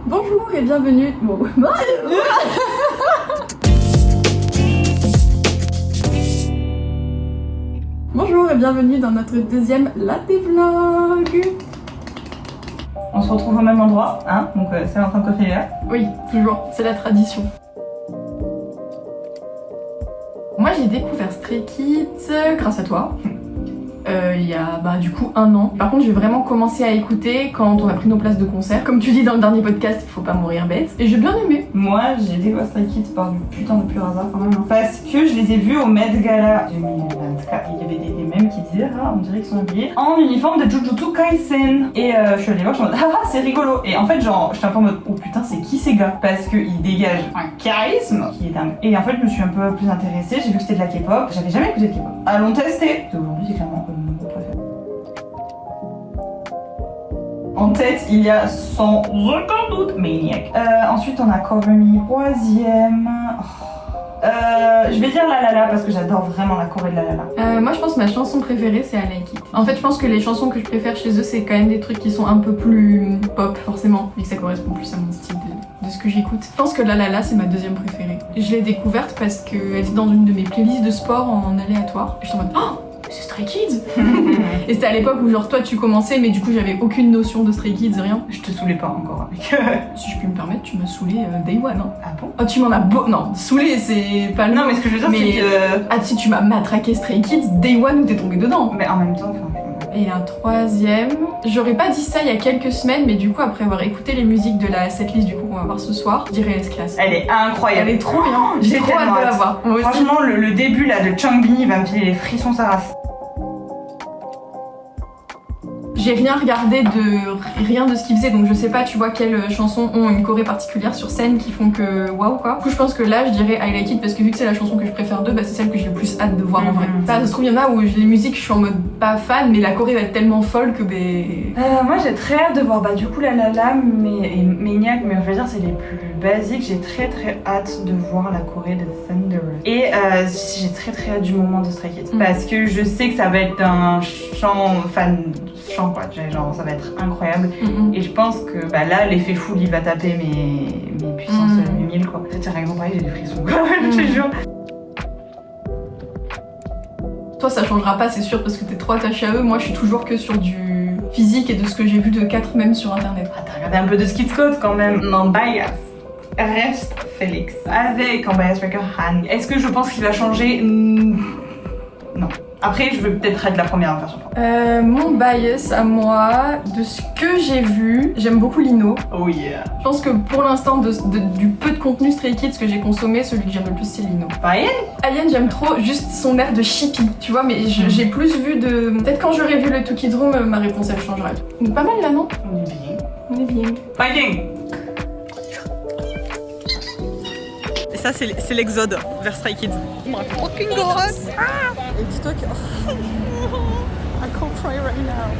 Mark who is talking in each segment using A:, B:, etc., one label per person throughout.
A: Bonjour et bienvenue. Bon. Bonjour et bienvenue dans notre deuxième latte vlog.
B: On se retrouve au même endroit, hein, donc c'est en train de coiffer là.
A: Oui, toujours, c'est la tradition. Moi j'ai découvert Stray Kids grâce à toi. Il y a du coup 1 an. Par contre j'ai vraiment commencé à écouter quand on a pris nos places de concert. Comme tu dis dans le dernier podcast, il faut pas mourir bête. Et j'ai bien aimé.
B: Moi j'ai découvert Stray Kids par du putain de pur hasard quand même. Hein. Parce que je les ai vus au Met Gala 2024. Il y avait des mèmes qui disaient on dirait qu'ils sont habillés en uniforme de Jujutsu Kaisen. Et je suis allée voir, je me suis en mode c'est rigolo. Et en fait genre j'étais un peu en mode oh putain c'est qui ces gars? Parce qu'ils dégagent un charisme qui est dingue. Et en fait je me suis un peu plus intéressée, j'ai vu que c'était de la K-pop. J'avais jamais écouté de K-pop. Allons tester. Aujourd'hui c'est clairement mon groupe préféré. En tête, il y a sans aucun doute Maniac. Ensuite, on a Cover Me. 3ème. Je vais dire La La La parce que j'adore vraiment la choré de La La La.
A: Moi je pense que ma chanson préférée c'est I Like It. En fait je pense que les chansons que je préfère chez eux c'est quand même des trucs qui sont un peu plus pop forcément, vu que ça correspond plus à mon style de ce que j'écoute. Je pense que La La La c'est ma 2ème préférée. Je l'ai découverte parce qu'elle était dans une de mes playlists de sport en aléatoire. Et j'étais en mode oh c'est Stray Kids. Et c'était à l'époque où genre toi tu commençais mais du coup j'avais aucune notion de Stray Kids, rien.
B: Je te saoulais pas encore avec.
A: Si je puis me permettre, tu m'as saoulé Day One hein.
B: Ah bon?
A: Oh tu m'en as non, saoulé c'est pas le
B: Non
A: mot.
B: mais ce que je veux dire c'est que...
A: Ah si tu m'as matraqué Stray Kids, Day One où t'es tombé dedans.
B: Mais en même temps,
A: Et un 3ème, j'aurais pas dit ça il y a quelques semaines, mais du coup après avoir écouté les musiques de la setlist du coup qu'on va voir ce soir, je dirais S-Class.
B: Elle est incroyable.
A: Elle est trop bien, j'ai trop hâte de la voir.
B: Franchement le début là de Changbin va me filer les frissons sa race.
A: J'ai rien regardé rien de ce qu'ils faisaient, donc je sais pas, tu vois, quelles chansons ont une choré particulière sur scène qui font que waouh quoi. Du coup je pense que là je dirais I Like It parce que vu que c'est la chanson que je préfère d'eux, c'est celle que j'ai le plus hâte de voir en vrai. Ça se trouve il y en a où les musiques je suis en mode pas fan, mais la choré va être tellement folle que
B: moi j'ai très hâte de voir du coup La La La et Maniac, mais je veux dire c'est les plus basiques. J'ai très hâte de voir la choré de Thunder. Et j'ai très hâte du moment de Stray Kids parce que je sais que ça va être un chant quoi, genre ça va être incroyable. Et je pense que là l'effet full il va taper mes puissances 8000 quoi. Peut-être rien pareil, j'ai des frissons quoi, je te jure.
A: Toi ça changera pas c'est sûr parce que t'es trop attaché à eux, moi je suis toujours que sur du physique et de ce que j'ai vu de 4 mèmes sur internet.
B: Ah t'as regardé un peu de Skid Code quand même. Non bias. Reste Félix avec en bias Record Han. Est-ce que je pense qu'il va changer? Non. Après, je veux peut-être être la première version.
A: Mon bias à moi, de ce que j'ai vu, j'aime beaucoup Lino.
B: Oh yeah.
A: Je pense que pour l'instant, du peu de contenu Stray Kids que j'ai consommé, celui que j'aime le plus c'est Lino.
B: Ayen?
A: Ayen, j'aime trop juste son air de chippy, tu vois, mais j'ai plus vu de... Peut-être quand j'aurai vu le Two Kids Room, ma réponse elle changera. Donc pas mal là, non?
B: On est bien.
A: On est bien.
B: Fighting!
C: Et ça, c'est l'exode vers Stray Kids. Oh my fucking god! Et dis-toi que... I can't cry right now.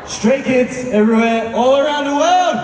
D: Stray Kids everywhere, all around the world!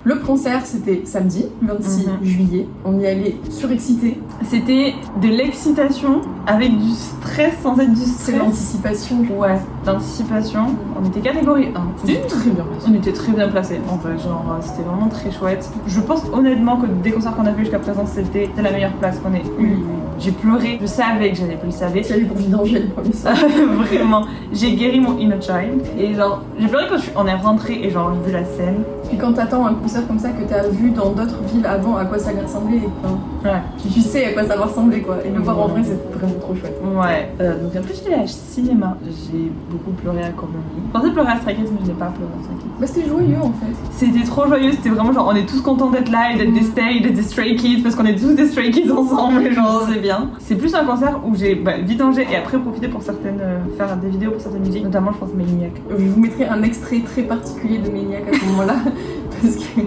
A: Le concert, c'était samedi, 26 juillet. On y allait surexcité.
B: C'était de l'excitation avec du stress sans être du
A: C'est
B: stress.
A: l'anticipation.
B: Ouais, l'anticipation. On était catégorie 1.
A: C'était très bien passé.
B: On était très bien placés, en fait, genre c'était vraiment très chouette. Je pense honnêtement que des concerts qu'on a fait jusqu'à présent, c'était la meilleure place qu'on ait eue. J'ai pleuré, je savais que j'allais plus le savoir.
A: Tu as eu pour vidanger le premier soir.
B: Vraiment, j'ai guéri mon inner child. Et genre, j'ai pleuré quand on est rentré et genre j'ai vu la scène.
A: Puis quand t'attends un concert comme ça que t'as vu dans d'autres villes avant à quoi ça allait ressembler, enfin,
B: Ouais.
A: tu sais à quoi ça va ressembler quoi. Et le voir en vrai, c'est vraiment trop chouette.
B: Ouais. Donc en plus, j'étais allée à cinéma. J'ai beaucoup pleuré à Corbomie. Je pensais pleurer à Stray Kids, mais je n'ai pas pleuré à Stray Kids.
A: Bah c'était joyeux en fait.
B: C'était trop joyeux, c'était vraiment genre on est tous contents d'être là et d'être des Stay, d'être des Stray Kids parce qu'on est tous des Stray Kids ensemble et genre c'est bien. C'est plus un concert où j'ai vidangé et après profité pour certaines faire des vidéos pour certaines musiques, notamment je pense Maniac.
A: Je vous mettrai un extrait très particulier de Maniac à ce moment-là parce que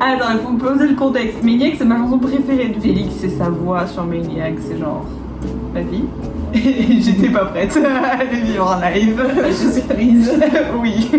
B: Attends, il faut me poser le contexte. Maniac, c'est ma chanson préférée de Félix, c'est sa voix sur Maniac, c'est genre ma vie. Et j'étais pas prête à les vivre en live.
A: je suis prise.
B: Oui.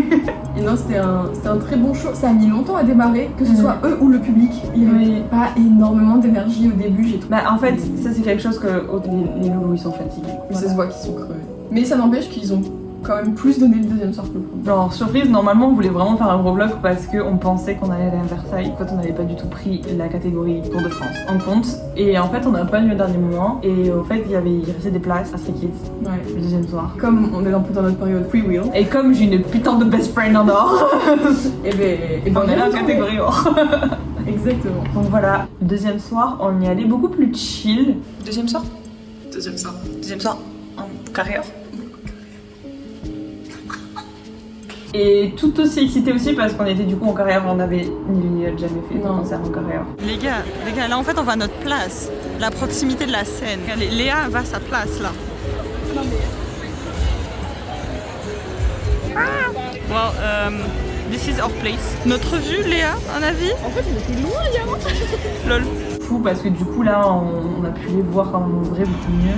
A: Et non, c'était un très bon show. Ça a mis longtemps à démarrer, que ce soit eux ou le public. Il n'y avait pas énormément d'énergie au début, j'ai trouvé.
B: Bah en fait, ça c'est quelque chose que les loulous ils sont fatigués.
A: Ça se voit qu'ils sont crevés. Mais ça n'empêche qu'ils ont quand même plus donné le deuxième soir que le premier.
B: Genre surprise, normalement on voulait vraiment faire un gros vlog parce qu'on pensait qu'on allait aller à Versailles quand on n'avait pas du tout pris la catégorie Tour de France en compte. Et en fait on n'a pas eu le dernier moment et au fait il restait des places à Stray Kids
A: Ouais.
B: le deuxième soir.
A: Comme on est un peu dans notre période free will,
B: Et comme j'ai une putain de best friend en or,
A: et ben
B: on est là en catégorie or.
A: Exactement.
B: Donc voilà, le deuxième soir on y allait beaucoup plus chill. Deuxième soir
A: Deuxième soir.
B: Deuxième soir en carrière. Et tout aussi excité aussi parce qu'on était du coup en carrière, on avait ni l'une ni l'autre jamais fait de concert en carrière.
C: Les gars, là en fait on va à notre place, la proximité de la scène. Léa va à sa place là. Well, this is our place. Notre vue, Léa, un avis? En fait, on était loin, Léa. Lol.
B: Fou parce que du coup là on a pu les voir en vrai beaucoup mieux.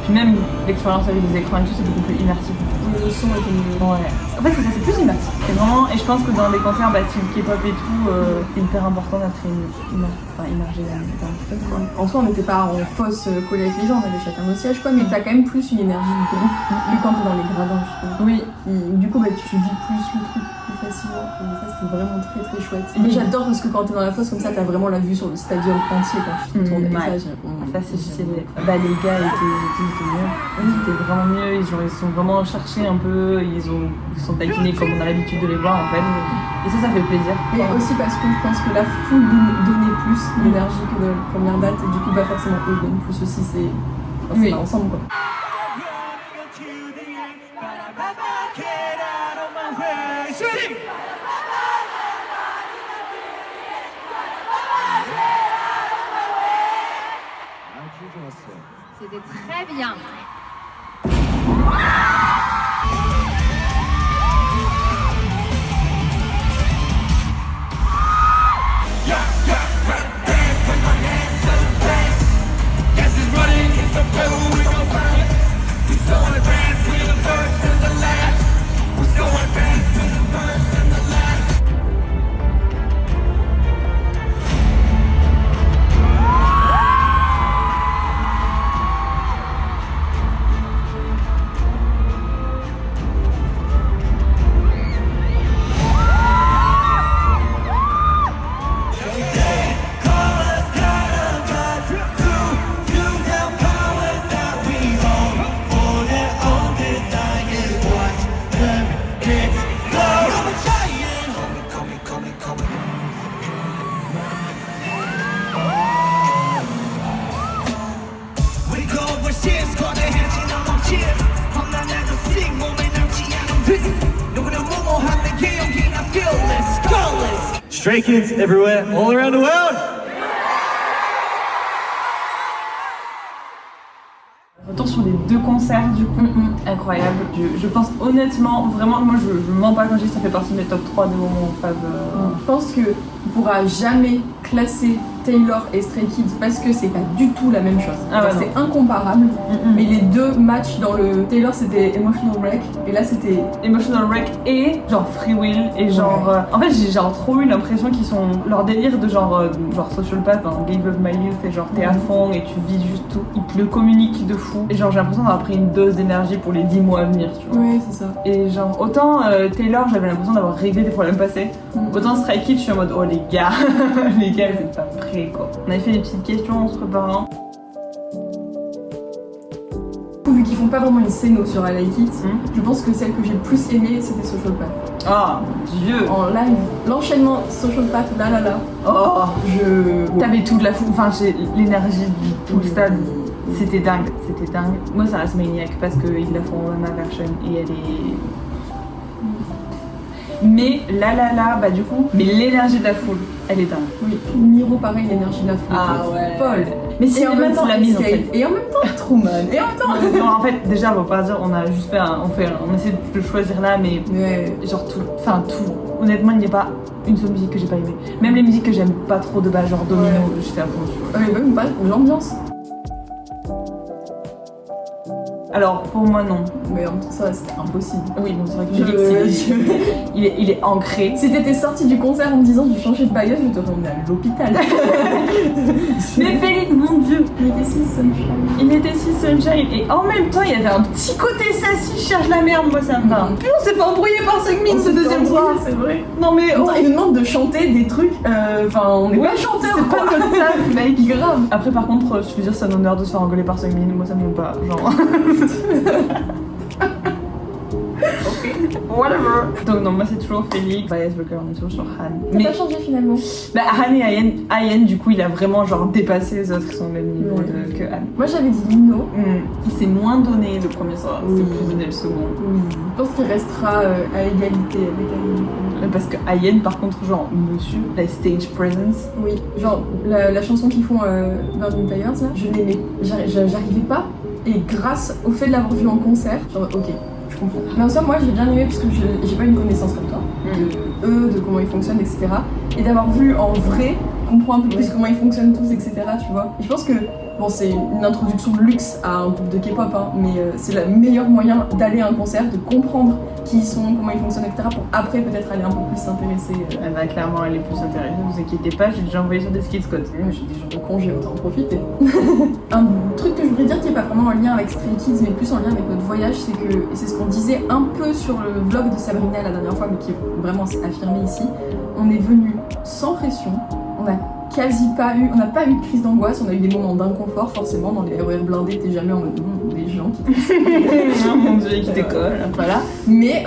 B: Puis même l'expérience avec les écrans et tout c'est beaucoup plus immersif.
A: Le son était mieux.
B: Ouais. En fait c'est ça, c'est plus immersif. Et vraiment, et je pense que dans des concerts style K-pop et tout, c'est hyper important d'être immergé dans le truc quoi.
A: En soi, on n'était pas en fausse collée avec les gens, on avait chacun nos sièges quoi, mais t'as quand même plus une énergie de groupe que quand t'es dans les gradins, je trouve.
B: Oui.
A: Du coup, tu vis plus le truc plus facilement. Et ça, c'était vraiment très très chouette. Mais j'adore parce que quand t'es dans la fosse comme ça, t'as vraiment la vue sur le stadium entier quand tu te tournes.
B: Ouais. Ça c'est stylé. Bah les gars étaient mieux. Ils étaient vraiment mieux, ils sont vraiment cherchés un peu, ils sont taquinés comme on a l'habitude de les voir en fait. Et ça fait plaisir.
A: Et aussi parce que je pense que la foule donnait plus d'énergie que de la première date. Et du coup, bah forcément, eux donnent plus aussi. C'est ensemble quoi.
D: C'était très bien.
E: Stray Kids everywhere, all around the world.
B: Retour sur les deux concerts du coup, incroyable. Je pense honnêtement, vraiment, moi je mens pas quand je dis que ça fait partie de mes top 3 des moments faves.
A: Je pense qu'on pourra jamais classer Taylor et Stray Kids parce que c'est pas du tout la même chose.
B: Ah ouais,
A: c'est incomparable,
B: Mm-mm.
A: mais les deux matchs dans le Taylor c'était Emotional Wreck et là c'était
B: Emotional Wreck et genre Free Will et genre en fait j'ai genre trop eu l'impression qu'ils sont leur délire de genre Social Path, hein, Gave Up My Youth et genre t'es à fond et tu vis juste tout, ils te le communiquent de fou et genre j'ai l'impression d'avoir pris une dose d'énergie pour les 10 mois à venir, tu vois.
A: ouais c'est ça.
B: Et genre autant Taylor j'avais l'impression d'avoir réglé des problèmes passés, autant Stray Kids je suis en mode oh les gars les gars vous êtes pas prêts quoi. On avait fait des petites questions en se préparant.
A: Vu qu'ils font pas vraiment une scéno sur I Like It, je pense que celle que j'ai le plus aimée c'était Social Path.
B: Ah Dieu.
A: En live, l'enchaînement Social Path là là là.
B: Oh t'avais tout de la foule, enfin j'ai l'énergie du tout le stade. C'était dingue. Moi ça reste Maniac parce qu'ils la font en ma version et elle est... Mais bah du coup, mais l'énergie de la foule, elle est dingue.
A: Oui, Miro pareil, l'énergie de la foule.
B: Ah
A: était
B: ouais.
A: Folle.
B: Mais si
A: Et en même temps
B: la mise en fait.
A: Et en même temps Truman. Et en même temps.
B: Non, en fait, déjà, on va pas dire, on a juste fait on essaie de le choisir là, mais
A: Ouais.
B: genre tout. Honnêtement, il n'y a pas une seule musique que j'ai pas aimée. Même les musiques que j'aime pas trop de base, genre Domino, j'étais à fond dessus.
A: Ah, mais même pas l'ambiance.
B: Alors, pour moi, non.
A: Mais en même temps, ça c'était impossible.
B: Oui, bon, c'est vrai que Félix, il est ancré.
A: Si t'étais sorti du concert en me disant j'ai changé de bailleuse, je te emmener à l'hôpital.
B: Mais Félix, mon dieu,
A: Il était si sunshine.
B: il était si sunshine. Et en même temps, il y avait un petit côté sassy, cherche la merde, moi ça me va. Puis on s'est fait embrouiller par 5 minutes ce deuxième soir.
A: C'est vrai.
B: Non mais
A: Attends, il nous demande de chanter des trucs. Enfin, on est pas chanteur,
B: c'est pas
A: quoi.
B: notre taf, mec.
A: Grave.
B: Après, par contre, je veux dire, c'est un honneur de se faire engueuler par 5 minutes. Moi, ça me gêne pas. Genre. Ok, whatever. Donc, non, moi, c'est toujours Félix. Bias Burger, on est toujours sur Han.
A: T'as pas changé finalement.
B: Bah, Han et Ayen, du coup, il a vraiment genre dépassé les autres qui sont au même niveau que Han.
A: Moi j'avais dit Lino.
B: Il s'est moins donné le premier soir,
A: Oui.
B: c'est plus donné le second.
A: Oui. Je pense qu'il restera à égalité avec Ayen.
B: Parce que Ayen, par contre, genre, monsieur, la stage presence.
A: Oui, genre la chanson qu'ils font Burning Tires là, je l'aimais, j'arrivais pas. Et grâce au fait de l'avoir vu en concert, genre ok, je comprends. Mais en somme, moi j'ai bien aimé parce que j'ai pas une connaissance comme toi, de eux, de comment ils fonctionnent, etc. Et d'avoir vu en vrai, comprendre un peu plus comment ils fonctionnent tous, etc. Tu vois. Et je pense que, bon, c'est une introduction de luxe à un groupe de K-pop, hein, mais c'est le meilleur moyen d'aller à un concert, de comprendre qui ils sont, comment ils fonctionnent, etc. pour après peut-être aller un peu plus s'intéresser.
B: Elle va clairement aller plus intéressée, vous inquiétez pas, j'ai déjà envoyé sur des skits Scott.
A: J'ai des jours de congé, autant en profiter. Un truc que je voudrais dire qui n'est pas vraiment en lien avec Stray Kids, mais plus en lien avec notre voyage, c'est que, et c'est ce qu'on disait un peu sur le vlog de Sabrina la dernière fois, mais qui est vraiment affirmé ici, on est venu sans pression, on n'a pas eu de crise d'angoisse, on a eu des moments d'inconfort forcément, dans les RER blindés, t'es jamais en mode des gens qui
B: Oh mon dieu, qui décolle.
A: voilà. Mais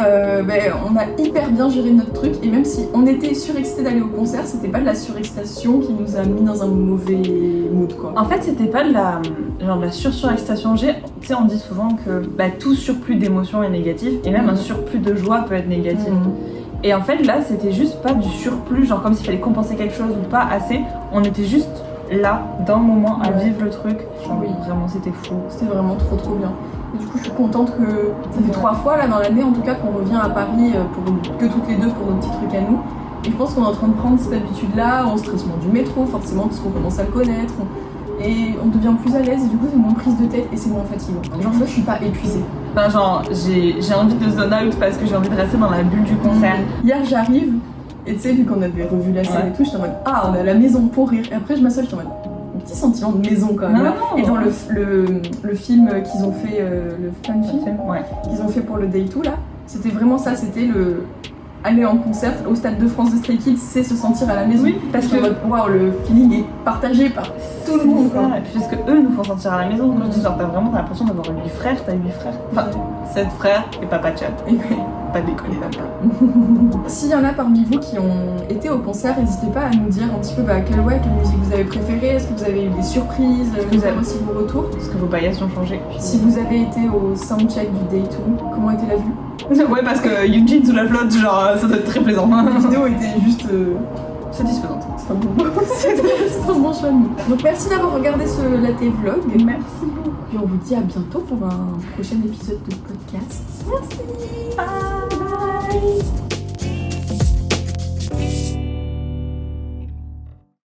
A: on a hyper bien géré notre truc et même si on était surexcité d'aller au concert, c'était pas de la surexcitation qui nous a mis dans un mauvais mood quoi.
B: En fait, c'était pas de la surexcitation G. Tu sais, on dit souvent que tout surplus d'émotions est négatif et même un surplus de joie peut être négatif. Et en fait, là, c'était juste pas du surplus, genre comme s'il fallait compenser quelque chose ou pas assez. On était juste là, dans le moment, à vivre le truc. Genre,
A: Oui.
B: Vraiment, c'était fou.
A: C'était vraiment trop bien. Et du coup, je suis contente que ça fait 3 fois là dans l'année en tout cas qu'on revient à Paris que toutes les deux pour nos petits trucs à nous. Et je pense qu'on est en train de prendre cette habitude-là, on stresse moins du métro forcément parce qu'on commence à le connaître. Et on devient plus à l'aise et du coup c'est moins prise de tête et c'est moins fatigant. Genre je suis pas épuisée.
B: Enfin, genre, j'ai envie de zone out parce que j'ai envie de rester dans la bulle du concert.
A: Hier j'arrive et tu sais vu qu'on avait revu la scène et tout, j'étais en mode ah on est à la maison pour rire. Et après je m'assois, j'étais en mode un petit sentiment de maison quand même.
B: Non.
A: Et dans le film qu'ils ont fait, le fan film
B: Ouais.
A: qu'ils ont fait pour le Day 2 là, c'était vraiment ça, c'était aller en concert au Stade de France de Stray Kids, c'est se sentir à la maison.
B: Oui, parce que
A: waouh, le feeling est partagé par tout le monde.
B: Et puis parce que eux nous font sentir à la maison. Quand je dis genre t'as l'impression d'avoir 8 frères, t'as 8 frères. Enfin, 7 frères et papa Chad.
A: Et
B: Pas déconner.
A: s'il y en a parmi vous qui ont été au concert, n'hésitez pas à nous dire un petit peu quelle musique vous avez préférée, est-ce que vous avez eu des surprises, vous avez aussi vos retours.
B: Parce que vos baillages ont changé.
A: Si vous avez été au soundcheck du Day 2, comment était la vue?
B: Ouais, parce que Yoonjin sous la flotte, genre ça doit être très plaisant.
A: La vidéo était juste
B: Satisfaisante.
A: c'est un bon c'est un bon choix de nous. Donc merci d'avoir regardé ce latte vlog.
B: Merci.
A: Puis on vous dit à bientôt pour un prochain épisode de podcast. Merci.
B: Bye.